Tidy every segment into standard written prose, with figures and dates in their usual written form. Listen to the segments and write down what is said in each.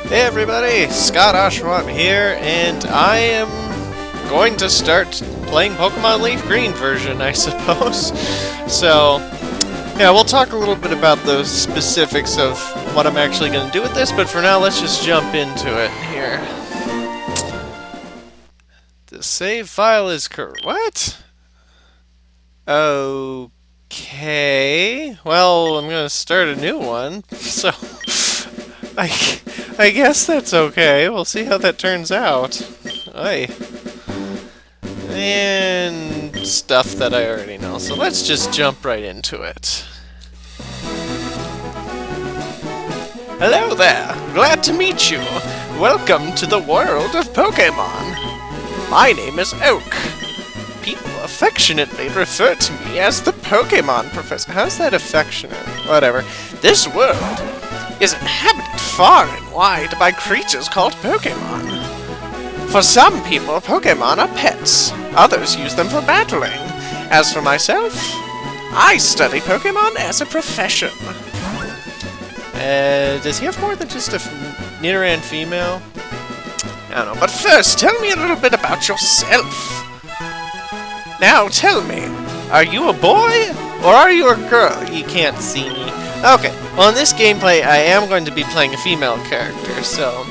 Hey everybody, Scott Oshawott here, and I am going to start playing Pokemon LeafGreen version, I suppose. So, yeah, we'll talk a little bit about the specifics of what I'm actually going to do with this, but for now, let's just jump into it here. The save file is what? Okay. Well, I'm going to start a new one, so I guess that's okay. We'll see how that turns out. Aye. And stuff that I already know. So let's just jump right into it. Hello there. Glad to meet you. Welcome to the world of Pokemon. My name is Oak. People affectionately refer to me as the Pokemon Professor. How's that affectionate? Whatever. This world is inhabited far and wide by creatures called Pokemon. For some people, Pokemon are pets. Others use them for battling. As for myself, I study Pokemon as a profession. Does he have more than just a Nidoran female? I don't know. But first, tell me a little bit about yourself. Now, tell me, are you a boy or are you a girl? You can't see me. Okay, well in this gameplay I am going to be playing a female character, so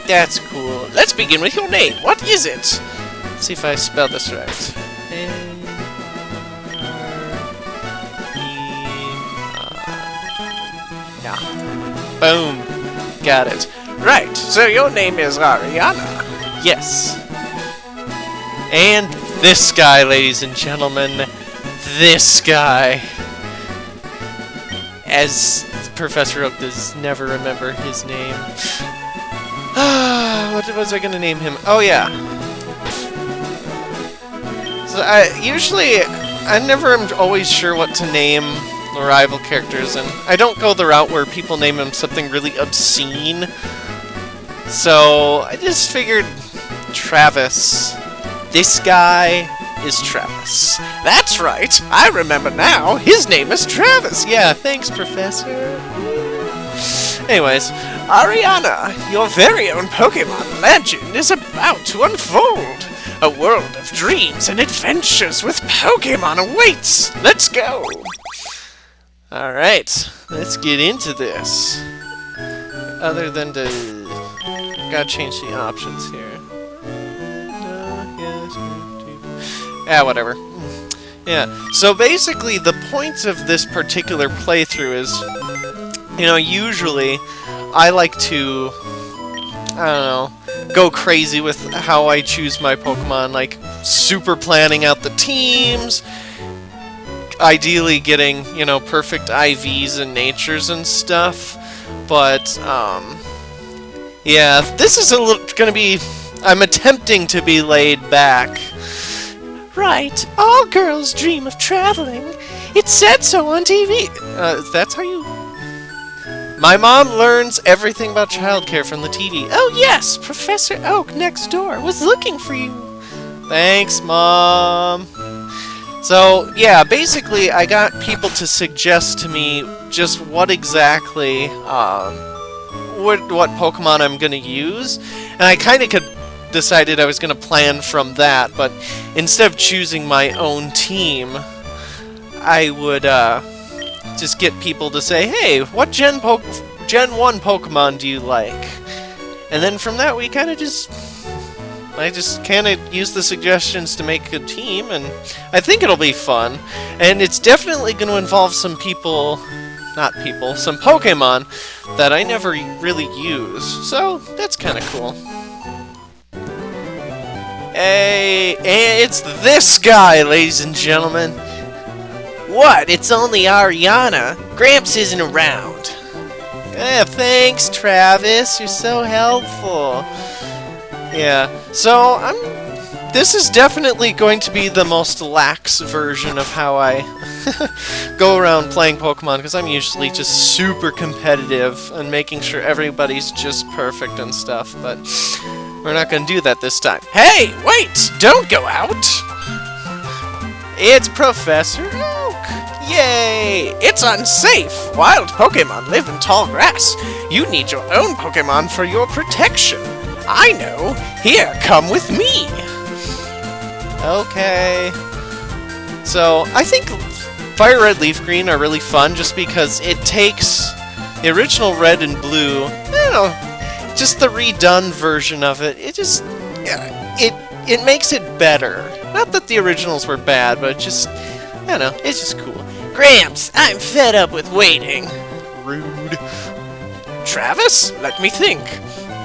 that's cool. Let's begin with your name. What is it? Let's see if I spell this right. Yeah. Boom. Got it. Right, so your name is Ariana. Yes. And this guy, ladies and gentlemen. This guy. As Professor Oak does never remember his name. What was I gonna name him? Oh yeah. So I never am always sure what to name the rival characters, and I don't go the route where people name him something really obscene. So I just figured Travis. This guy is Travis. That's right! I remember now! His name is Travis! Yeah, thanks, Professor. Anyways, Ariana, your very own Pokemon legend is about to unfold! A world of dreams and adventures with Pokemon awaits! Let's go! Alright, let's get into this. Other than to... gotta change the options here. Yeah, whatever. Yeah, so basically the point of this particular playthrough is, usually I like to, go crazy with how I choose my Pokemon, like super planning out the teams, ideally getting, perfect IVs and natures and stuff, but, yeah, this is gonna be, I'm attempting to be laid back. Right, all girls dream of traveling. It said so on TV. That's how you... My mom learns everything about childcare from the TV. Oh yes, Professor Oak next door was looking for you. Thanks, Mom. So, yeah, basically I got people to suggest to me just what exactly, what Pokemon I'm gonna use. And I kinda decided I was going to plan from that, but instead of choosing my own team, I would just get people to say, hey, what Gen 1 Pokemon do you like? And then from that we I just kind of use the suggestions to make a team, and I think it'll be fun. And it's definitely going to involve some Pokemon that I never really use, so that's kind of cool. Hey, and it's this guy, ladies and gentlemen. What? It's only Ariana? Gramps isn't around. Thanks, Travis. You're so helpful. Yeah, so this is definitely going to be the most lax version of how I go around playing Pokemon, because I'm usually just super competitive and making sure everybody's just perfect and stuff, but we're not going to do that this time. Hey, wait! Don't go out! It's Professor Oak! Yay! It's unsafe! Wild Pokemon live in tall grass. You need your own Pokemon for your protection. I know. Here, come with me. Okay. So, I think Fire Red, Leaf Green are really fun just because it takes the original Red and Blue, just the redone version of it. It makes it better. Not that the originals were bad, but it's just cool. Gramps, I'm fed up with waiting. Rude. Travis, let me think.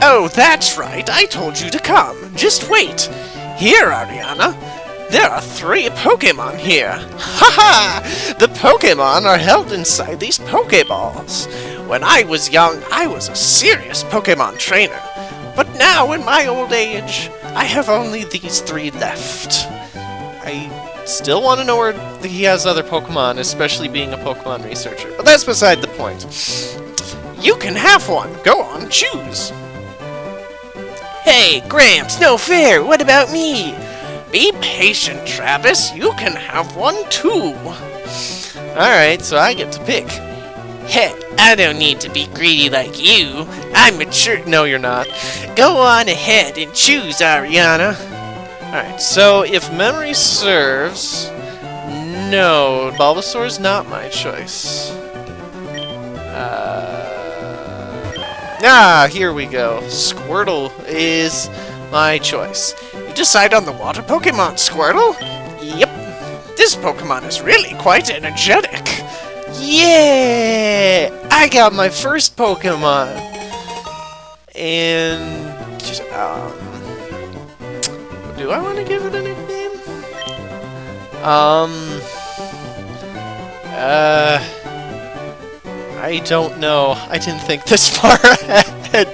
Oh, that's right, I told you to come. Just wait. Here, Ariana. There are 3 Pokemon here. Ha-ha! The Pokemon are held inside these Pokeballs. When I was young, I was a serious Pokemon trainer. But now, in my old age, I have only these 3 left. I still want to know where he has other Pokemon, especially being a Pokemon researcher. But that's beside the point. You can have one. Go on, choose. Hey, Gramps, no fair. What about me? Be patient, Travis. You can have one too. Alright, so I get to pick. Hey, I don't need to be greedy like you. I'm mature. No, you're not. Go on ahead and choose, Ariana. Alright, so if memory serves, no, Bulbasaur's not my choice. Here we go. Squirtle is my choice. You decide on the water Pokemon, Squirtle? Yep. This Pokemon is really quite energetic. Yeah! I got my first Pokemon. And do I want to give it a nickname? I don't know. I didn't think this far ahead.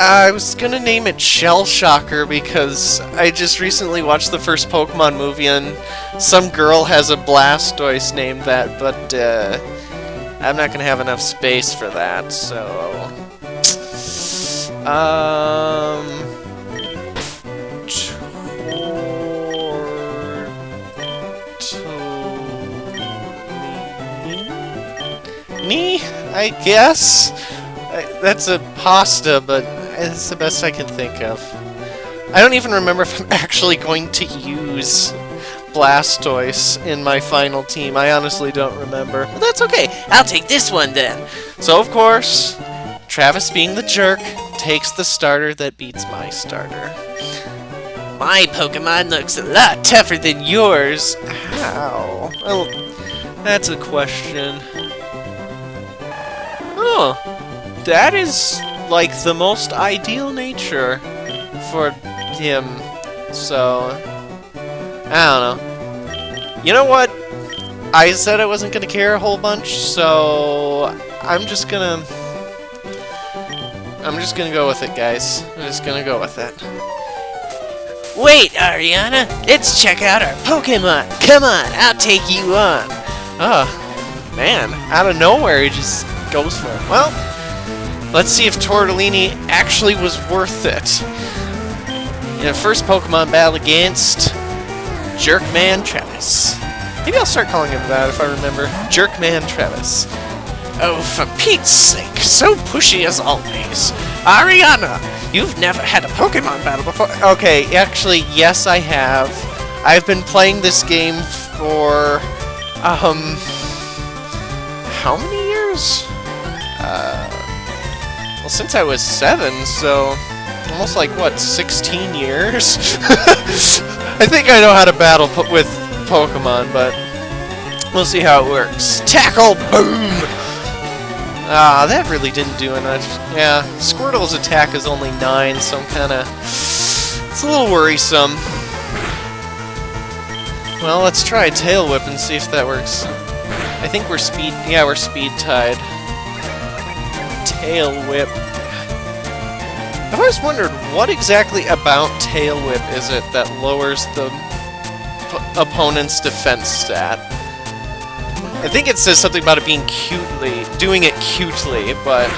I was gonna name it Shell Shocker because I just recently watched the first Pokemon movie and some girl has a Blastoise named that, but I'm not gonna have enough space for that, so me, I guess. That's a pasta, but it's the best I can think of. I don't even remember if I'm actually going to use Blastoise in my final team. I honestly don't remember. But that's okay. I'll take this one then. So, of course, Travis, being the jerk, takes the starter that beats my starter. My Pokemon looks a lot tougher than yours. How? Well, that's a question. Oh, that is like the most ideal nature for him. So, I don't know. You know what? I said I wasn't gonna care a whole bunch, so I'm just gonna go with it, guys. I'm just gonna go with it. Wait, Ariana, let's check out our Pokemon. Come on, I'll take you on. Oh, man, out of nowhere he just goes for it. Well, let's see if Tortellini actually was worth it. In the first Pokemon battle against Jerkman Travis. Maybe I'll start calling him that if I remember. Jerkman Travis. Oh, for Pete's sake, so pushy as always. Ariana, you've never had a Pokemon battle before. Okay, actually, yes, I have. I've been playing this game for, how many years? Well, since I was 7, so almost like, what, 16 years? I think I know how to battle with Pokemon, but we'll see how it works. Tackle! Boom! Ah, that really didn't do enough. Yeah, Squirtle's attack is only 9, so I'm kinda... it's a little worrisome. Well, let's try Tail Whip and see if that works. I think we're speed... yeah, we're speed tied. Tail Whip. I've always wondered what exactly about Tail Whip is it that lowers the opponent's defense stat. I think it says something about it being doing it cutely, but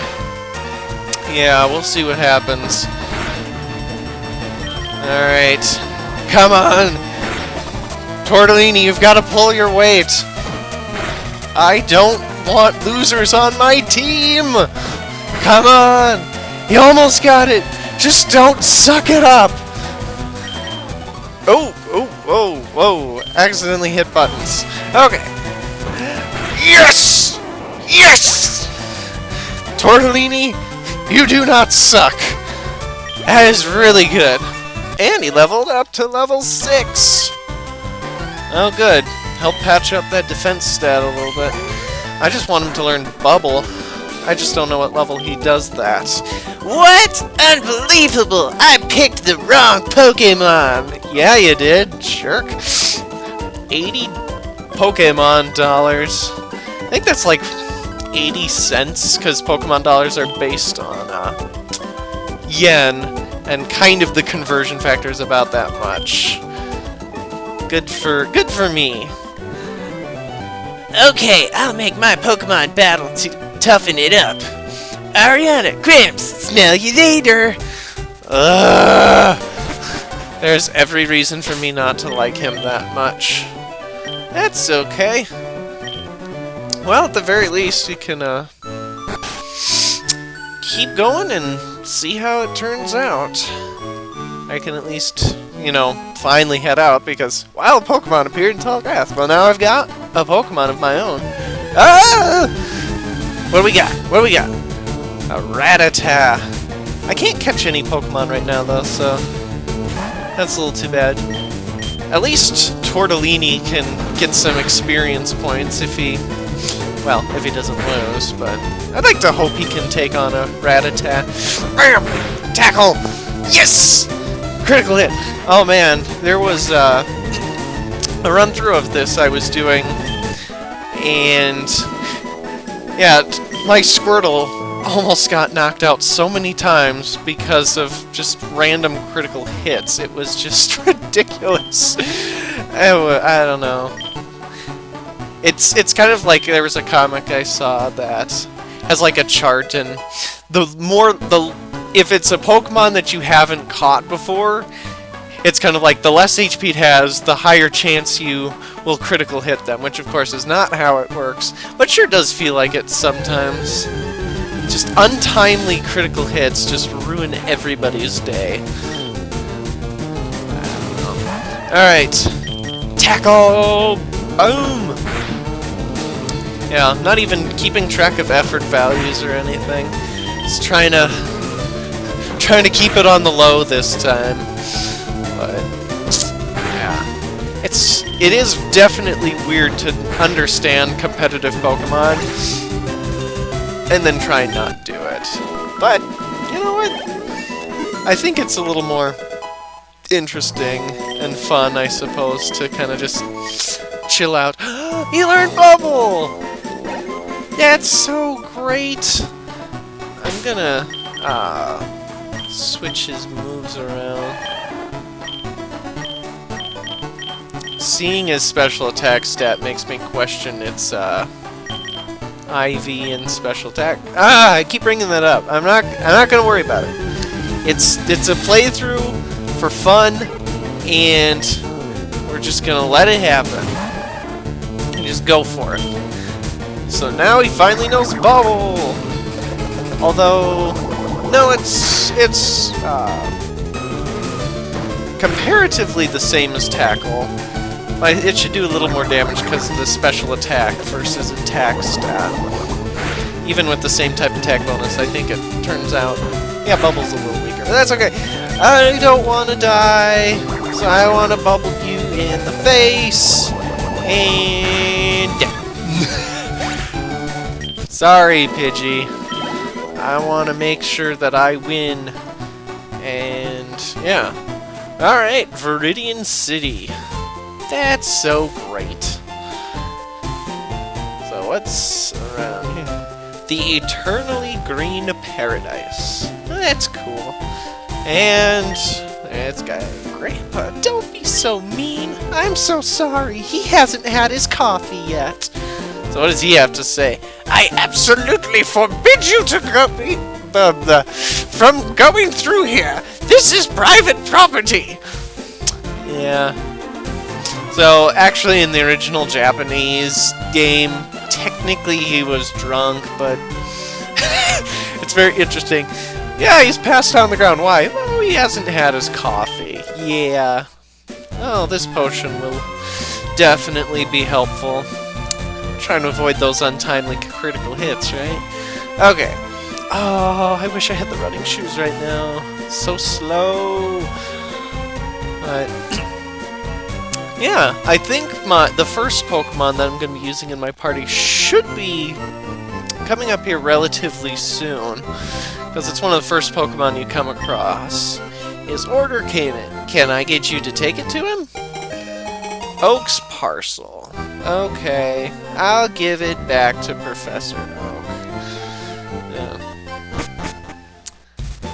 yeah, we'll see what happens. Alright, come on! Tortellini, you've got to pull your weight. I don't want losers on my team. Come on. You almost got it. Just don't suck it up. Oh, whoa, whoa. Accidentally hit buttons. Okay. Yes! Yes! Tortellini, you do not suck. That is really good. And he leveled up to level 6. Oh, good. Help patch up that defense stat a little bit. I just want him to learn Bubble. I just don't know what level he does that. What? Unbelievable! I picked the wrong Pokemon! Yeah, you did, jerk. 80 Pokemon dollars. I think that's like 80 cents, because Pokemon dollars are based on yen, and kind of the conversion factor is about that much. Good for me. Okay, I'll make my Pokemon battle to toughen it up. Ariana, Grimps, smell you later! There's every reason for me not to like him that much. That's okay. Well, at the very least, we can keep going and see how it turns out. I can at least, you know, finally head out, because wild Pokemon appeared in tall grass. Well, now I've got a Pokemon of my own. Ah! What do we got? What do we got? A Rattata. I can't catch any Pokemon right now, though, so that's a little too bad. At least Tortellini can get some experience points if he doesn't lose, but I'd like to hope he can take on a Rattata. Bam! Tackle! Yes! Critical hit! Oh man, there was a run-through of this I was doing, and yeah, my Squirtle almost got knocked out so many times because of just random critical hits. It was just ridiculous. I don't know. It's kind of like there was a comic I saw that has like a chart, and if it's a Pokemon that you haven't caught before, it's kind of like the less HP it has, the higher chance you will critical hit them, which of course is not how it works, but sure does feel like it sometimes. Just untimely critical hits just ruin everybody's day. Alright. Tackle! Boom! Yeah, not even keeping track of effort values or anything. Just trying to keep it on the low this time. But yeah. It is definitely weird to understand competitive Pokemon and then try not do it. But, you know what? I think it's a little more interesting and fun, I suppose, to kind of just chill out. He learned Bubble! That's so great! I'm gonna switch his moves around. Seeing his special attack stat makes me question its IV and special attack. I keep bringing that up. I'm not gonna worry about it. It's a playthrough for fun, and we're just gonna let it happen and just go for it. So now he finally knows Bubble. Although, no, it's comparatively the same as Tackle. It should do a little more damage because of the special attack versus attack stat. Even with the same type of attack bonus, I think it turns out, yeah, Bubble's a little weaker. But that's okay. I don't want to die, so I want to bubble you in the face. And yeah. Sorry, Pidgey. I want to make sure that I win. And yeah. Alright, Viridian City. That's so great. So what's around here? The Eternally Green Paradise. That's cool. And it's got Grandpa. Don't be so mean. I'm so sorry. He hasn't had his coffee yet. So what does he have to say? I absolutely forbid you to go from going through here. This is private property. Yeah. So, actually, in the original Japanese game, technically he was drunk, but it's very interesting. Yeah, he's passed out on the ground. Why? Well, he hasn't had his coffee. Yeah. Oh, this potion will definitely be helpful. Trying to avoid those untimely critical hits, right? Okay. Oh, I wish I had the running shoes right now. So slow. But yeah, I think the first Pokemon that I'm going to be using in my party should be coming up here relatively soon, because it's one of the first Pokemon you come across. His order came in. Can I get you to take it to him? Oak's parcel. Okay, I'll give it back to Professor Oak.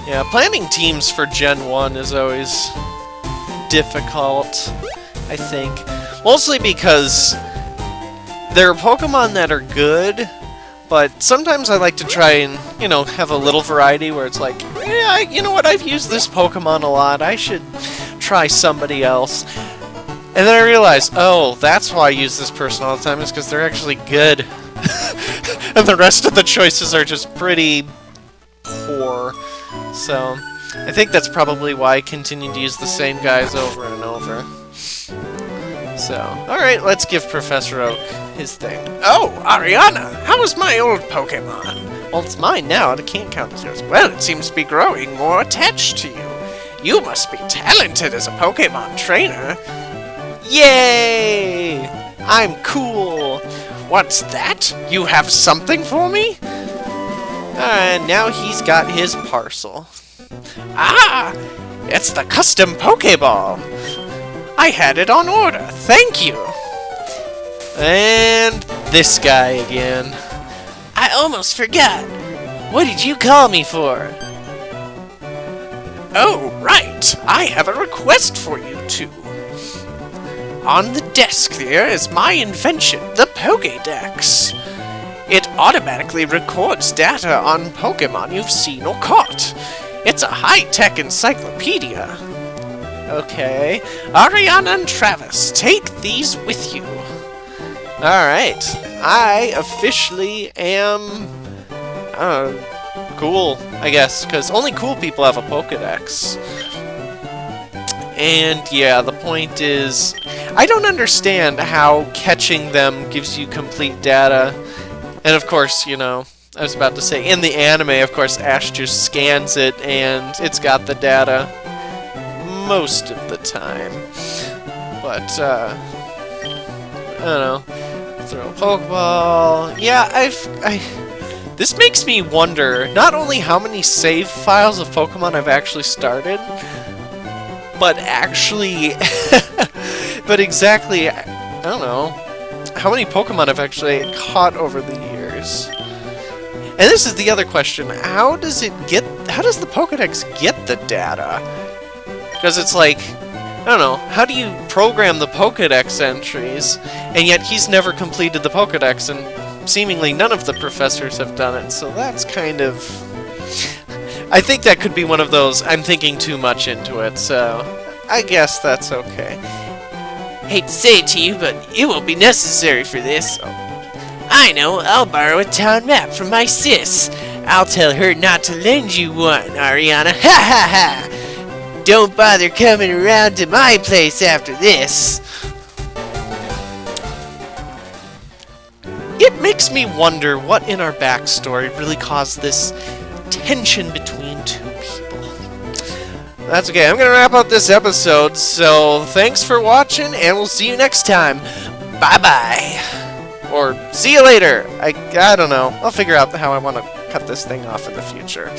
Yeah, planning teams for Gen 1 is always difficult, I think. Mostly because there are Pokemon that are good, but sometimes I like to try and, you know, have a little variety where it's like, yeah, you know what, I've used this Pokemon a lot, I should try somebody else. And then I realized, oh, that's why I use this person all the time, is because they're actually good. And the rest of the choices are just pretty poor. So, I think that's probably why I continue to use the same guys over and over. So, alright, let's give Professor Oak his thing. Oh, Ariana, how is my old Pokemon? Well, it's mine now, and it can't count as yours. Well, it seems to be growing more attached to you. You must be talented as a Pokemon trainer. Yay! I'm cool. What's that? You have something for me? And now he's got his parcel. Ah! It's the custom Pokeball! I had it on order, thank you! And this guy again. I almost forgot. What did you call me for? Oh, right! I have a request for you two. On the desk there is my invention, the Pokédex. It automatically records data on Pokemon you've seen or caught. It's a high-tech encyclopedia. Okay. Ariana and Travis, take these with you. Alright. I officially am... cool, I guess, because only cool people have a Pokedex. And yeah, the point is, I don't understand how catching them gives you complete data. And of course, you know, I was about to say, in the anime, of course, Ash just scans it and it's got the data most of the time. But, I don't know. Throw a Pokeball. Yeah, this makes me wonder not only how many save files of Pokemon I've actually started, but actually, but exactly, I don't know, how many Pokemon I've actually caught over the years. And this is the other question, how does the Pokedex get the data? Because it's like, I don't know, how do you program the Pokedex entries, and yet he's never completed the Pokedex, and seemingly none of the professors have done it, so that's kind of... I think that could be one of those, I'm thinking too much into it, so I guess that's okay. Hate to say it to you, but it won't be necessary for this. I know, I'll borrow a town map from my sis. I'll tell her not to lend you one, Ariana. Ha ha ha! Don't bother coming around to my place after this. It makes me wonder what in our backstory really caused this tension between two people. That's okay, I'm gonna wrap up this episode, so thanks for watching, and we'll see you next time. Bye-bye! Or, see you later! I don't know. I'll figure out how I want to cut this thing off in the future.